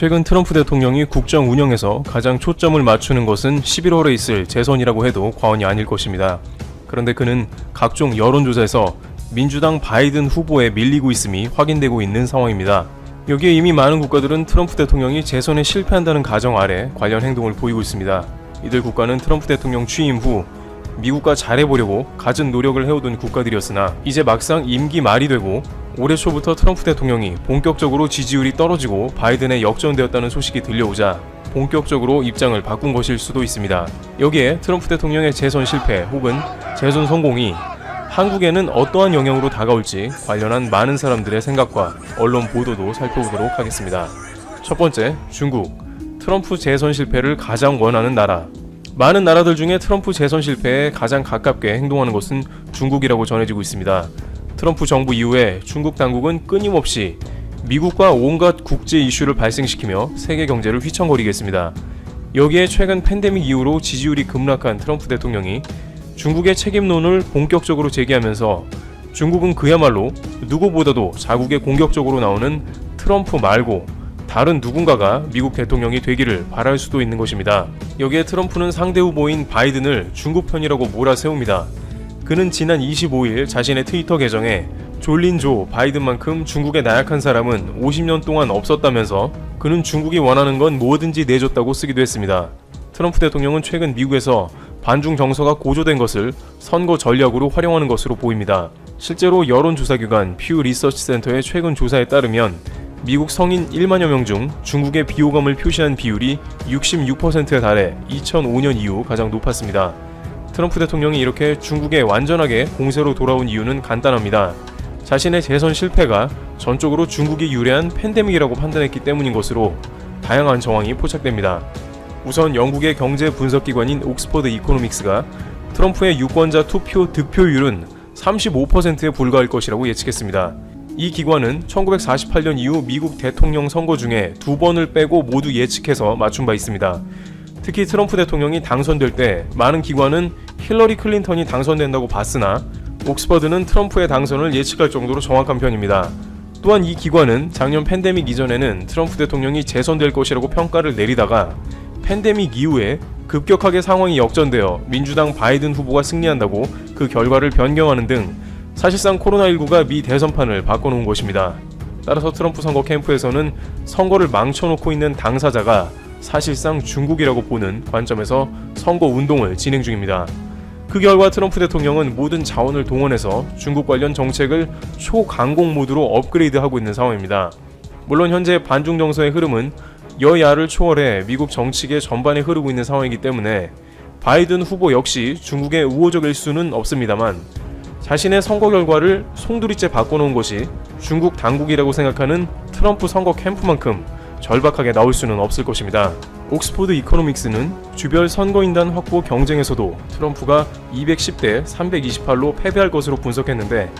최근 트럼프 대통령이 국정 운영에서 가장 초점을 맞추는 것은 11월에 있을 재선이라고 해도 과언이 아닐 것입니다. 그런데 그는 각종 여론조사에서 민주당 바이든 후보에 밀리고 있음이 확인되고 있는 상황입니다. 여기에 이미 많은 국가들은 트럼프 대통령이 재선에 실패한다는 가정 아래 관련 행동을 보이고 있습니다. 이들 국가는 트럼프 대통령 취임 후 미국과 잘해보려고 갖은 노력을 해오던 국가들이었으나 이제 막상 임기 말이 되고 올해 초부터 트럼프 대통령이 본격적으로 지지율이 떨어지고 바이든에 역전되었다는 소식이 들려오자 본격적으로 입장을 바꾼 것일 수도 있습니다. 여기에 트럼프 대통령의 재선 실패 혹은 재선 성공이 한국에는 어떠한 영향으로 다가올지 관련한 많은 사람들의 생각과 언론 보도도 살펴보도록 하겠습니다. 첫 번째, 중국. 트럼프 재선 실패를 가장 원하는 나라. 많은 나라들 중에 트럼프 재선 실패에 가장 가깝게 행동하는 것은 중국이라고 전해지고 있습니다. 트럼프 정부 이후에 중국 당국은 끊임없이 미국과 온갖 국제 이슈를 발생시키며 세계 경제를 휘청거리게 했습니다. 여기에 최근 팬데믹 이후로 지지율이 급락한 트럼프 대통령이 중국의 책임론을 본격적으로 제기하면서 중국은 그야말로 누구보다도 자국에 공격적으로 나오는 트럼프 말고 다른 누군가가 미국 대통령이 되기를 바랄 수도 있는 것입니다. 여기에 트럼프는 상대 후보인 바이든을 중국 편이라고 몰아세웁니다. 그는 지난 25일 자신의 트위터 계정에 졸린 조 바이든만큼 중국에 나약한 사람은 50년 동안 없었다면서 그는 중국이 원하는 건 뭐든지 내줬다고 쓰기도 했습니다. 트럼프 대통령은 최근 미국에서 반중 정서가 고조된 것을 선거 전략으로 활용하는 것으로 보입니다. 실제로 여론조사기관 퓨 리서치 센터의 최근 조사에 따르면 미국 성인 1만여 명 중 중국의 비호감을 표시한 비율이 66%에 달해 2005년 이후 가장 높았습니다. 트럼프 대통령이 이렇게 중국에 완전하게 공세로 돌아온 이유는 간단합니다. 자신의 재선 실패가 전적으로 중국이 유래한 팬데믹이라고 판단했기 때문인 것으로 다양한 정황이 포착됩니다. 우선 영국의 경제 분석기관인 옥스퍼드 이코노믹스가 트럼프의 유권자 투표 득표율은 35%에 불과할 것이라고 예측했습니다. 이 기관은 1948년 이후 미국 대통령 선거 중에 2번을 빼고 모두 예측해서 맞춘 바 있습니다. 특히 트럼프 대통령이 당선될 때 많은 기관은 힐러리 클린턴이 당선된다고 봤으나 옥스퍼드는 트럼프의 당선을 예측할 정도로 정확한 편입니다. 또한 이 기관은 작년 팬데믹 이전에는 트럼프 대통령이 재선될 것이라고 평가를 내리다가 팬데믹 이후에 급격하게 상황이 역전되어 민주당 바이든 후보가 승리한다고 그 결과를 변경하는 등 사실상 코로나19가 미 대선판을 바꿔놓은 것입니다. 따라서 트럼프 선거 캠프에서는 선거를 망쳐놓고 있는 당사자가 사실상 중국이라고 보는 관점에서 선거 운동을 진행 중입니다. 그 결과 트럼프 대통령은 모든 자원을 동원해서 중국 관련 정책을 초강공 모드로 업그레이드하고 있는 상황입니다. 물론 현재 반중 정서의 흐름은 여야를 초월해 미국 정치계 전반에 흐르고 있는 상황이기 때문에 바이든 후보 역시 중국에 우호적일 수는 없습니다만 자신의 선거 결과를 송두리째 바꿔놓은 것이 중국 당국이라고 생각하는 트럼프 선거 캠프만큼 절박하게 나올 수는 없을 것입니다. 옥스퍼드 이코노믹스는 주별 선거인단 확보 경쟁에서도 트럼프가 210대 328로 패배할 것으로 분석했는데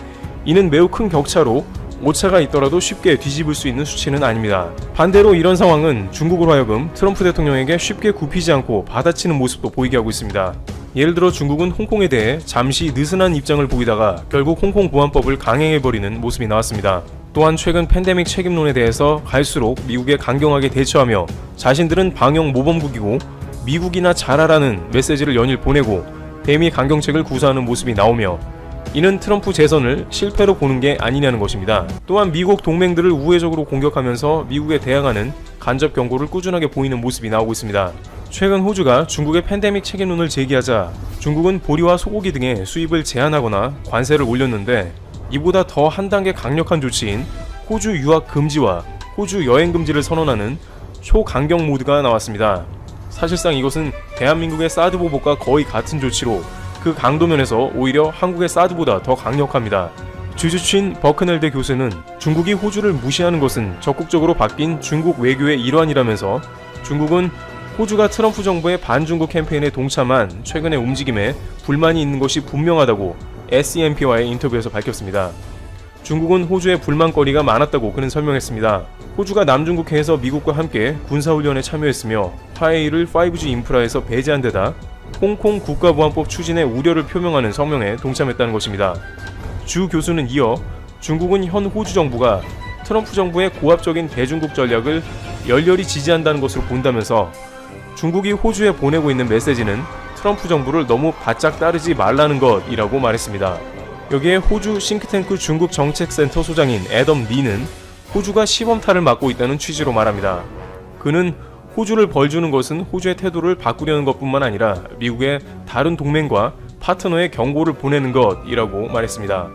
이는 매우 큰 격차로 오차가 있더라도 쉽게 뒤집을 수 있는 수치는 아닙니다. 반대로 이런 상황은 중국으로 하여금 트럼프 대통령에게 쉽게 굽히지 않고 받아치는 모습도 보이게 하고 있습니다. 예를 들어 중국은 홍콩에 대해 잠시 느슨한 입장을 보이다가 결국 홍콩 보안법을 강행해버리는 모습이 나왔습니다. 또한 최근 팬데믹 책임론에 대해서 갈수록 미국에 강경하게 대처하며 자신들은 방역 모범국이고 미국이나 잘하라는 메시지를 연일 보내고 대미 강경책을 구사하는 모습이 나오며 이는 트럼프 재선을 실패로 보는 게 아니냐는 것입니다. 또한 미국 동맹들을 우회적으로 공격하면서 미국에 대항하는 간접 경고를 꾸준하게 보이는 모습이 나오고 있습니다. 최근 호주가 중국의 팬데믹 책임론을 제기하자 중국은 보리와 소고기 등의 수입을 제한하거나 관세를 올렸는데 이보다 더 한 단계 강력한 조치인 호주 유학 금지와 호주 여행 금지를 선언하는 초강경 모드가 나왔습니다. 사실상 이것은 대한민국의 사드 보복과 거의 같은 조치로 그 강도면에서 오히려 한국의 사드보다 더 강력합니다. 주주친 버크넬대 교수는 중국이 호주를 무시하는 것은 적극적으로 바뀐 중국 외교의 일환이라면서 중국은 호주가 트럼프 정부의 반중국 캠페인에 동참한 최근의 움직임에 불만이 있는 것이 분명하다고 SEMP와의 인터뷰에서 밝혔습니다. 중국은 호주에 불만거리가 많았다고 그는 설명했습니다. 호주가 남중국해에서 미국과 함께 군사훈련에 참여했으며 화웨이를 5G 인프라에서 배제한 데다 홍콩 국가보안법 추진에 우려를 표명하는 성명에 동참했다는 것입니다. 주 교수는 이어 중국은 현 호주 정부가 트럼프 정부의 고압적인 대중국 전략을 열렬히 지지한다는 것으로 본다면서 중국이 호주에 보내고 있는 메시지는 트럼프 정부를 너무 바짝 따르지 말라는 것이라고 말했습니다. 여기에 호주 싱크탱크 중국 정책센터 소장인 애덤 리는 호주가 시범타를 맞고 있다는 취지로 말합니다. 그는 호주를 벌주는 것은 호주의 태도를 바꾸려는 것뿐만 아니라 미국의 다른 동맹과 파트너에 경고를 보내는 것이라고 말했습니다.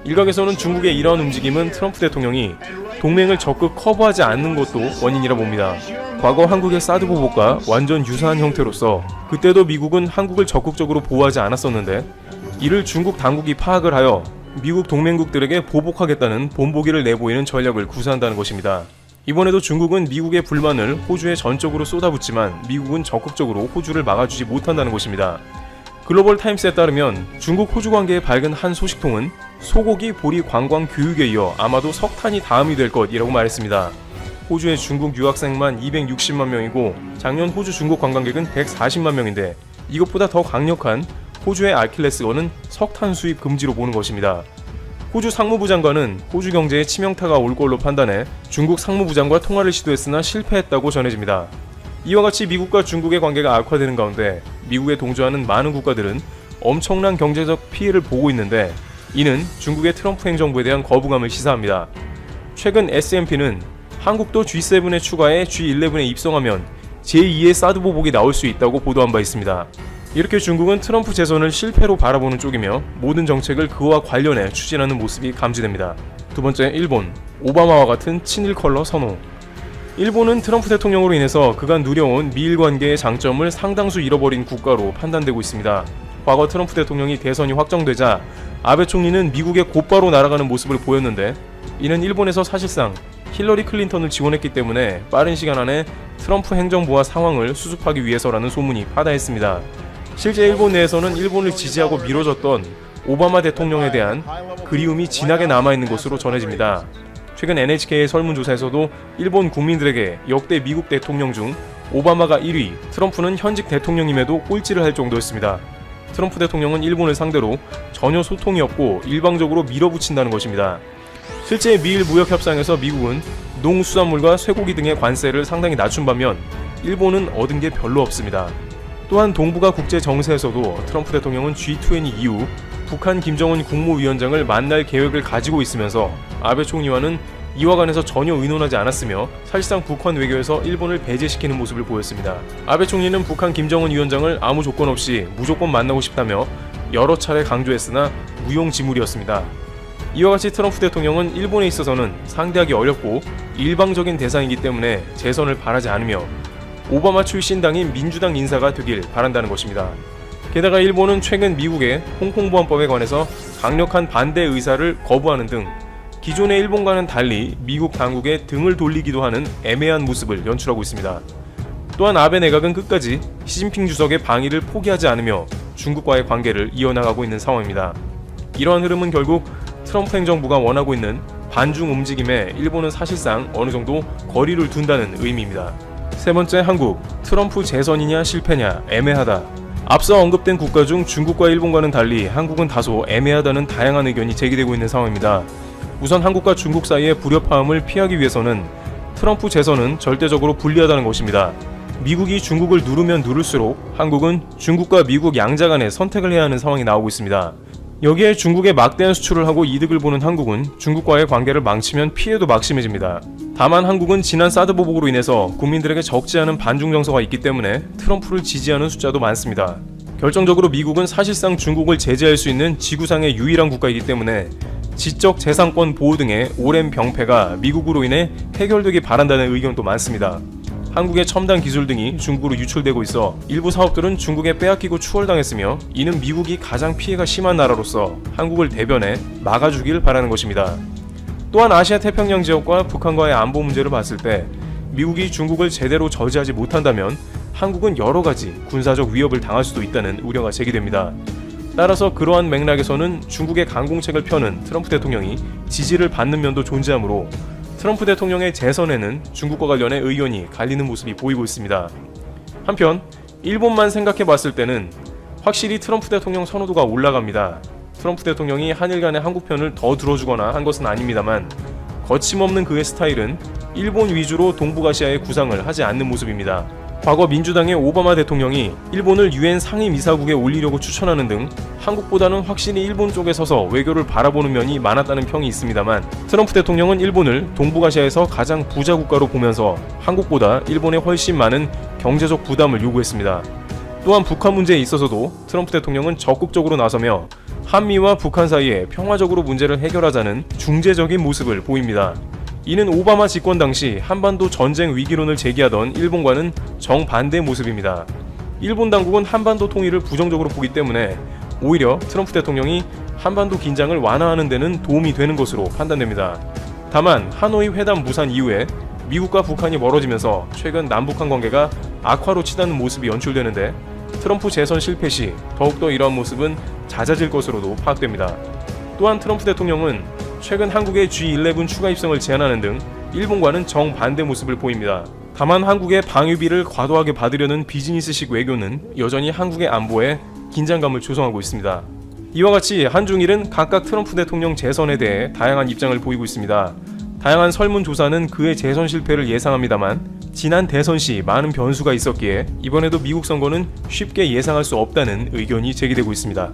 일각에서는 중국의 이러한 움직임은 트럼프 대통령이 동맹을 적극 커버하지 않는 것도 원인이라 봅니다. 과거 한국의 사드 보복과 완전 유사한 형태로서 그때도 미국은 한국을 적극적으로 보호하지 않았었는데 이를 중국 당국이 파악을 하여 미국 동맹국들에게 보복하겠다는 본보기를 내보이는 전략을 구사한다는 것입니다. 이번에도 중국은 미국의 불만을 호주에 전적으로 쏟아붓지만 미국은 적극적으로 호주를 막아주지 못한다는 것입니다. 글로벌 타임스에 따르면 중국 호주 관계의 밝은 한 소식통은 소고기 보리 관광 교육에 이어 아마도 석탄이 다음이 될 것이라고 말했습니다. 호주의 중국 유학생만 260만 명이고 작년 호주 중국 관광객은 140만 명인데 이것보다 더 강력한 호주의 아킬레스건은 석탄 수입 금지로 보는 것입니다. 호주 상무부 장관은 호주 경제에 치명타가 올 걸로 판단해 중국 상무부 장과 통화를 시도했으나 실패했다고 전해집니다. 이와 같이 미국과 중국의 관계가 악화되는 가운데 미국에 동조하는 많은 국가들은 엄청난 경제적 피해를 보고 있는데 이는 중국의 트럼프 행정부에 대한 거부감을 시사합니다. 최근 S&P는 한국도 G7에 추가해 G11에 입성하면 제2의 사드 보복이 나올 수 있다고 보도한 바 있습니다. 이렇게 중국은 트럼프 재선을 실패로 바라보는 쪽이며 모든 정책을 그와 관련해 추진하는 모습이 감지됩니다. 두 번째, 일본. 오바마와 같은 친일 컬러 선호. 일본은 트럼프 대통령으로 인해서 그간 누려온 미일 관계의 장점을 상당수 잃어버린 국가로 판단되고 있습니다. 과거 트럼프 대통령이 대선이 확정되자 아베 총리는 미국에 곧바로 날아가는 모습을 보였는데 이는 일본에서 사실상 힐러리 클린턴을 지원했기 때문에 빠른 시간 안에 트럼프 행정부와 상황을 수습하기 위해서라는 소문이 파다했습니다. 실제 일본 내에서는 일본을 지지하고 미뤄졌던 오바마 대통령에 대한 그리움이 진하게 남아있는 것으로 전해집니다. 최근 NHK의 설문조사에서도 일본 국민들에게 역대 미국 대통령 중 오바마가 1위, 트럼프는 현직 대통령임에도 꼴찌를 할 정도였습니다. 트럼프 대통령은 일본을 상대로 전혀 소통이 없고 일방적으로 밀어붙인다는 것입니다. 실제 미일 무역 협상에서 미국은 농수산물과 쇠고기 등의 관세를 상당히 낮춘 반면 일본은 얻은 게 별로 없습니다. 또한 동북아 국제 정세에서도 트럼프 대통령은 G20 이후 북한 김정은 국무위원장을 만날 계획을 가지고 있으면서 아베 총리와는 이와 관해서 전혀 의논하지 않았으며 사실상 북한 외교에서 일본을 배제시키는 모습을 보였습니다. 아베 총리는 북한 김정은 위원장을 아무 조건 없이 무조건 만나고 싶다며 여러 차례 강조했으나 무용지물이었습니다. 이와 같이 트럼프 대통령은 일본에 있어서는 상대하기 어렵고 일방적인 대상이기 때문에 재선을 바라지 않으며 오바마 출신 당인 민주당 인사가 되길 바란다는 것입니다. 게다가 일본은 최근 미국의 홍콩보안법에 관해서 강력한 반대 의사를 거부하는 등 기존의 일본과는 달리 미국 당국에 등을 돌리기도 하는 애매한 모습을 연출하고 있습니다. 또한 아베 내각은 끝까지 시진핑 주석의 방위를 포기하지 않으며 중국과의 관계를 이어나가고 있는 상황입니다. 이러한 흐름은 결국 트럼프 행정부가 원하고 있는 반중 움직임에 일본은 사실상 어느 정도 거리를 둔다는 의미입니다. 세 번째, 한국. 트럼프 재선이냐 실패냐 애매하다. 앞서 언급된 국가 중 중국과 일본과는 달리 한국은 다소 애매하다는 다양한 의견이 제기되고 있는 상황입니다. 우선 한국과 중국 사이의 불협화음을 피하기 위해서는 트럼프 재선은 절대적으로 불리하다는 것입니다. 미국이 중국을 누르면 누를수록 한국은 중국과 미국 양자 간의 선택을 해야 하는 상황이 나오고 있습니다. 여기에 중국에 막대한 수출을 하고 이득을 보는 한국은 중국과의 관계를 망치면 피해도 막심해집니다. 다만 한국은 지난 사드 보복으로 인해서 국민들에게 적지 않은 반중 정서가 있기 때문에 트럼프를 지지하는 숫자도 많습니다. 결정적으로 미국은 사실상 중국을 제재할 수 있는 지구상의 유일한 국가이기 때문에 지적 재산권 보호 등의 오랜 병폐가 미국으로 인해 해결되기 바란다는 의견도 많습니다. 한국의 첨단 기술 등이 중국으로 유출되고 있어 일부 사업들은 중국에 빼앗기고 추월당했으며 이는 미국이 가장 피해가 심한 나라로서 한국을 대변해 막아주길 바라는 것입니다. 또한 아시아 태평양 지역과 북한과의 안보 문제를 봤을 때 미국이 중국을 제대로 저지하지 못한다면 한국은 여러 가지 군사적 위협을 당할 수도 있다는 우려가 제기됩니다. 따라서 그러한 맥락에서는 중국의 강공책을 펴는 트럼프 대통령이 지지를 받는 면도 존재하므로 트럼프 대통령의 재선에는 중국과 관련해 의견이 갈리는 모습이 보이고 있습니다. 한편 일본만 생각해 봤을 때는 확실히 트럼프 대통령 선호도가 올라갑니다. 트럼프 대통령이 한일 간의 한국 편을 더 들어주거나 한 것은 아닙니다만 거침없는 그의 스타일은 일본 위주로 동북아시아의 구상을 하지 않는 모습입니다. 과거 민주당의 오바마 대통령이 일본을 유엔 상임이사국에 올리려고 추천하는 등 한국보다는 확실히 일본 쪽에 서서 외교를 바라보는 면이 많았다는 평이 있습니다만, 트럼프 대통령은 일본을 동북아시아에서 가장 부자 국가로 보면서 한국보다 일본에 훨씬 많은 경제적 부담을 요구했습니다. 또한 북한 문제에 있어서도 트럼프 대통령은 적극적으로 나서며 한미와 북한 사이에 평화적으로 문제를 해결하자는 중재적인 모습을 보입니다. 이는 오바마 집권 당시 한반도 전쟁 위기론을 제기하던 일본과는 정반대 모습입니다. 일본 당국은 한반도 통일을 부정적으로 보기 때문에 오히려 트럼프 대통령이 한반도 긴장을 완화하는 데는 도움이 되는 것으로 판단됩니다. 다만 하노이 회담 무산 이후에 미국과 북한이 멀어지면서 최근 남북한 관계가 악화로 치닫는 모습이 연출되는데, 트럼프 재선 실패 시 더욱더 이러한 모습은 잦아질 것으로도 파악됩니다. 또한 트럼프 대통령은 최근 한국의 G11 추가 입성을 제안하는 등 일본과는 정반대 모습을 보입니다. 다만 한국의 방위비를 과도하게 받으려는 비즈니스식 외교는 여전히 한국의 안보에 긴장감을 조성하고 있습니다. 이와 같이 한중일은 각각 트럼프 대통령 재선에 대해 다양한 입장을 보이고 있습니다. 다양한 설문조사는 그의 재선 실패를 예상합니다만, 지난 대선 시 많은 변수가 있었기에 이번에도 미국 선거는 쉽게 예상할 수 없다는 의견이 제기되고 있습니다.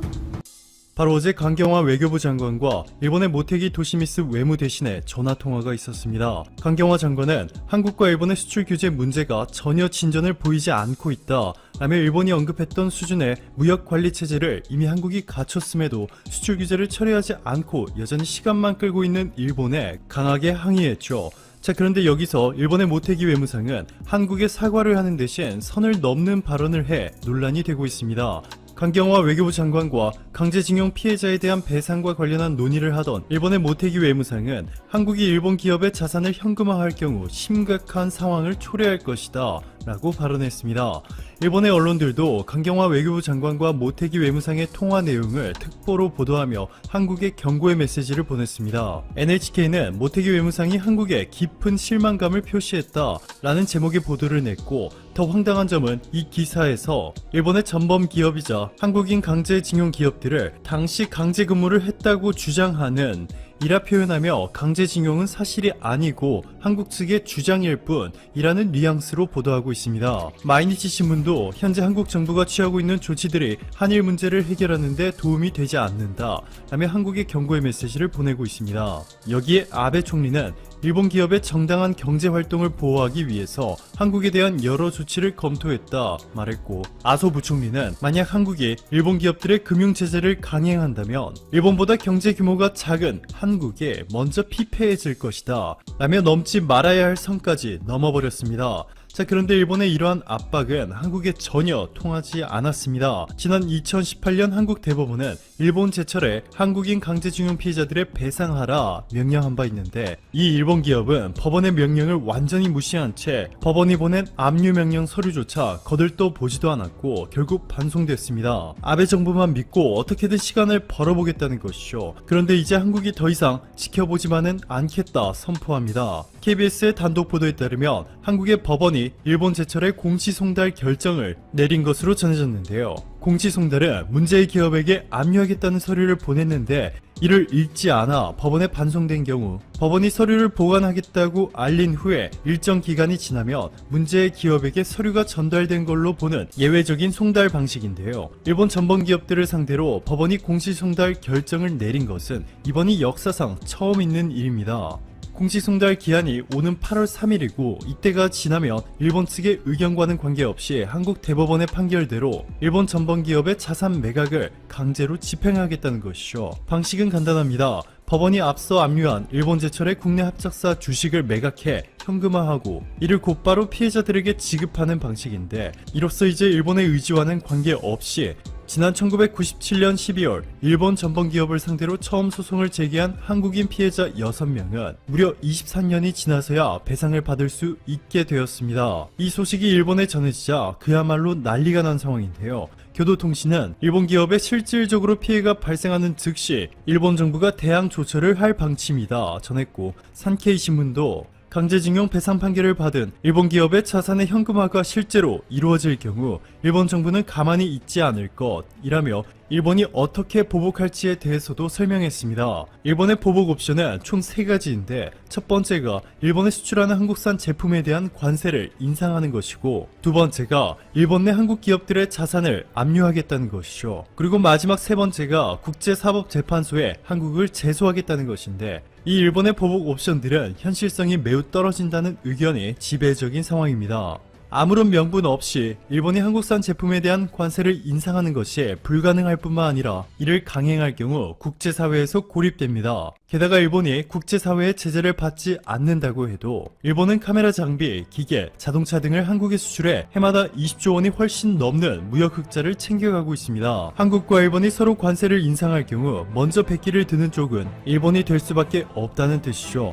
바로 어제 강경화 외교부 장관과 일본의 모테기 도시미스 외무대신의 전화통화가 있었습니다. 강경화 장관은 한국과 일본의 수출 규제 문제가 전혀 진전을 보이지 않고 있다 라며 일본이 언급했던 수준의 무역 관리 체제를 이미 한국이 갖췄음에도 수출 규제를 처리하지 않고 여전히 시간만 끌고 있는 일본에 강하게 항의했죠. 자, 그런데 여기서 일본의 모테기 외무상은 한국에 사과를 하는 대신 선을 넘는 발언을 해 논란이 되고 있습니다. 강경화 외교부 장관과 강제징용 피해자에 대한 배상과 관련한 논의를 하던 일본의 모테기 외무상은 한국이 일본 기업의 자산을 현금화할 경우 심각한 상황을 초래할 것이다 라고 발언했습니다. 일본의 언론들도 강경화 외교부 장관과 모테기 외무상의 통화 내용을 특보로 보도하며 한국에 경고의 메시지를 보냈습니다. NHK는 모테기 외무상이 한국에 깊은 실망감을 표시했다 라는 제목의 보도를 냈고, 더 황당한 점은 이 기사에서 일본의 전범 기업이자 한국인 강제징용 기업들을 당시 강제 근무를 했다고 주장하는 이라 표현하며 강제징용은 사실이 아니고 한국 측의 주장일 뿐이라는 뉘앙스로 보도하고 있습니다. 마이니치 신문도 현재 한국 정부가 취하고 있는 조치들이 한일 문제를 해결하는 데 도움이 되지 않는다 라며 한국에 경고의 메시지를 보내고 있습니다. 여기에 아베 총리는 일본 기업의 정당한 경제 활동을 보호하기 위해서 한국에 대한 여러 조치를 검토했다 말했고, 아소 부총리는 만약 한국이 일본 기업들의 금융제재를 강행한다면 일본보다 경제 규모가 작은 한국에 먼저 피폐해질 것이다 라며 넘지 말아야 할 선까지 넘어버렸습니다. 자, 그런데 일본의 이러한 압박은 한국에 전혀 통하지 않았습니다. 지난 2018년 한국 대법원은 일본 제철에 한국인 강제징용 피해자들의 배상하라 명령한 바 있는데, 이 일본 기업은 법원의 명령을 완전히 무시한 채 법원이 보낸 압류 명령 서류조차 거들떠 보지도 않았고 결국 반송됐습니다. 아베 정부만 믿고 어떻게든 시간을 벌어보겠다는 것이죠. 그런데 이제 한국이 더 이상 지켜보지만은 않겠다 선포합니다. KBS의 단독 보도에 따르면 한국의 법원이 일본 제철의 공시송달 결정을 내린 것으로 전해졌는데요. 공시송달은 문제의 기업에게 압류하겠다는 서류를 보냈는데 이를 읽지 않아 법원에 반송된 경우 법원이 서류를 보관하겠다고 알린 후에 일정 기간이 지나면 문제의 기업에게 서류가 전달된 걸로 보는 예외적인 송달 방식인데요. 일본 전범 기업들을 상대로 법원이 공시송달 결정을 내린 것은 이번이 역사상 처음 있는 일입니다. 공시송달 기한이 오는 8월 3일이고 이때가 지나면 일본 측의 의견과는 관계없이 한국 대법원의 판결대로 일본 전범기업의 자산 매각을 강제로 집행하겠다는 것이죠. 방식은 간단합니다. 법원이 앞서 압류한 일본 제철의 국내 합작사 주식을 매각해 현금화하고 이를 곧바로 피해자들에게 지급하는 방식인데, 이로써 이제 일본의 의지와는 관계없이 지난 1997년 12월 일본 전범기업을 상대로 처음 소송을 제기한 한국인 피해자 6명은 무려 23년이 지나서야 배상을 받을 수 있게 되었습니다. 이 소식이 일본에 전해지자 그야말로 난리가 난 상황인데요. 교도통신은 일본 기업에 실질적으로 피해가 발생하는 즉시 일본 정부가 대항 조처를 할 방침이다 전했고, 산케이 신문도 강제징용 배상 판결을 받은 일본 기업의 자산의 현금화가 실제로 이루어질 경우 일본 정부는 가만히 있지 않을 것이라며 일본이 어떻게 보복할지에 대해서도 설명했습니다. 일본의 보복 옵션은 총 3가지인데 첫 번째가 일본에 수출하는 한국산 제품에 대한 관세를 인상하는 것이고, 두 번째가 일본 내 한국 기업들의 자산을 압류하겠다는 것이죠. 그리고 마지막 세 번째가 국제사법재판소에 한국을 제소하겠다는 것인데, 이 일본의 보복 옵션들은 현실성이 매우 떨어진다는 의견이 지배적인 상황입니다. 아무런 명분 없이 일본이 한국산 제품에 대한 관세를 인상하는 것이 불가능할 뿐만 아니라 이를 강행할 경우 국제사회에서 고립됩니다. 게다가 일본이 국제사회의 제재를 받지 않는다고 해도 일본은 카메라 장비, 기계, 자동차 등을 한국에 수출해 해마다 20조 원이 훨씬 넘는 무역 흑자를 챙겨가고 있습니다. 한국과 일본이 서로 관세를 인상할 경우 먼저 백기를 드는 쪽은 일본이 될 수밖에 없다는 뜻이죠.